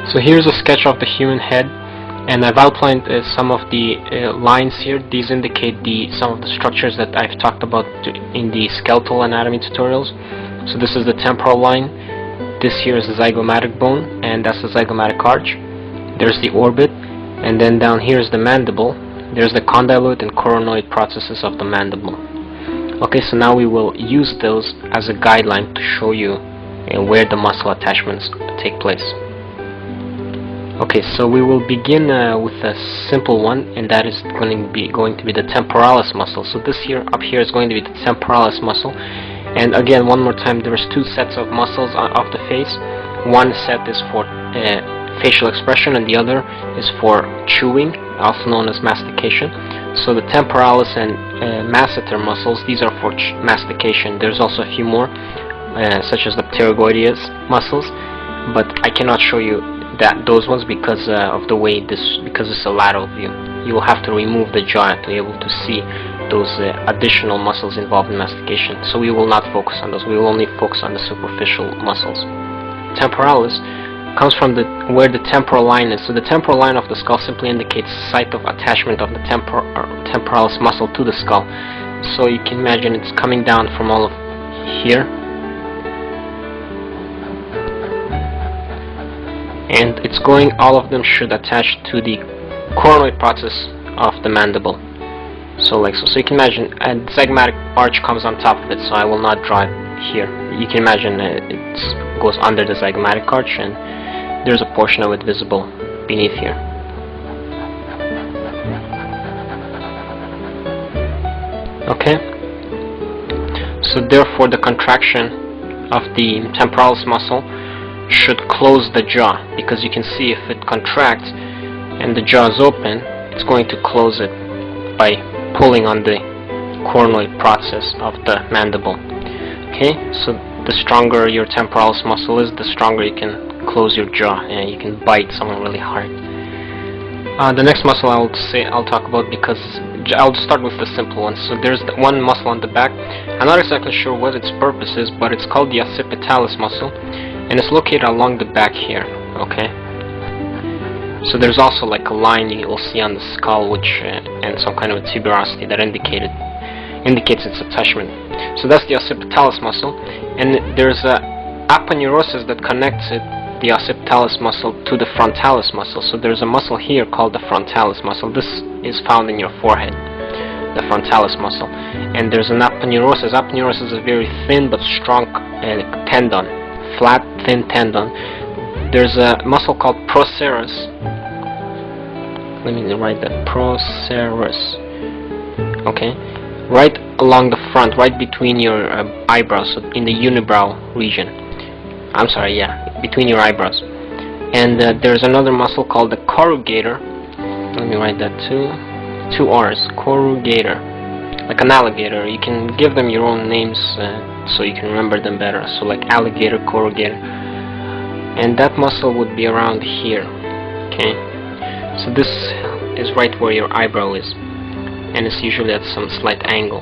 So here's a sketch of the human head, and I've outlined some of the lines here. These indicate some of the structures that I've talked about in the skeletal anatomy tutorials. So this is the temporal line, this here is the zygomatic bone, and that's the zygomatic arch. There's the orbit, and then down here is the mandible. There's the condyloid and coronoid processes of the mandible. Okay, so now we will use those as a guideline to show you where the muscle attachments take place. Okay, so we will begin with a simple one, and that is going to be the temporalis muscle. So this here up here is going to be the temporalis muscle. And again, one more time, there's two sets of muscles of the face. One set is for facial expression, and the other is for chewing, also known as mastication. So the temporalis and masseter muscles, these are for mastication. There's also a few more, such as the pterygoideus muscles, but I cannot show you those ones because of the way because it's a lateral view. You will have to remove the jaw to be able to see those additional muscles involved in mastication. So we will not focus on those. We will only focus on the superficial muscles. Temporalis comes from where the temporal line is. So the temporal line of the skull simply indicates the site of attachment of the temporalis muscle to the skull. So you can imagine it's coming down from all of here, and it's going, all of them should attach to the coronoid process of the mandible. So like so you can imagine a zygomatic arch comes on top of it, so I will not draw it here. You can imagine it goes under the zygomatic arch, and there's a portion of it visible beneath here. Okay, so therefore the contraction of the temporalis muscle should close the jaw, because you can see if it contracts and the jaw is open, it's going to close it by pulling on the coronoid process of the mandible. Okay, so the stronger your temporalis muscle is, the stronger you can close your jaw, and you can bite someone really hard. The next muscle I'll talk about, because I'll start with the simple ones. So there's one muscle on the back. I'm not exactly sure what its purpose is, but it's called the occipitalis muscle, and it's located along the back here. Okay, so there's also like a line you will see on the skull, which and some kind of a tuberosity that indicates its attachment. So that's the occipitalis muscle, and there's a aponeurosis that connects the occipitalis muscle to the frontalis muscle. So there's a muscle here called the frontalis muscle. This is found in your forehead, the frontalis muscle. And there's an aponeurosis. Aponeurosis is a very thin but strong tendon, flat, thin tendon. There's a muscle called procerus. Let me write that, procerus. Okay, right along the front, right between your eyebrows, so in the unibrow region. I'm sorry, yeah, between your eyebrows. And there's another muscle called the corrugator. Let me write that too. 2 R's, corrugator, like an alligator. You can give them your own names so you can remember them better. So like alligator, corrugator. And that muscle would be around here. Okay, so this is right where your eyebrow is, and it's usually at some slight angle.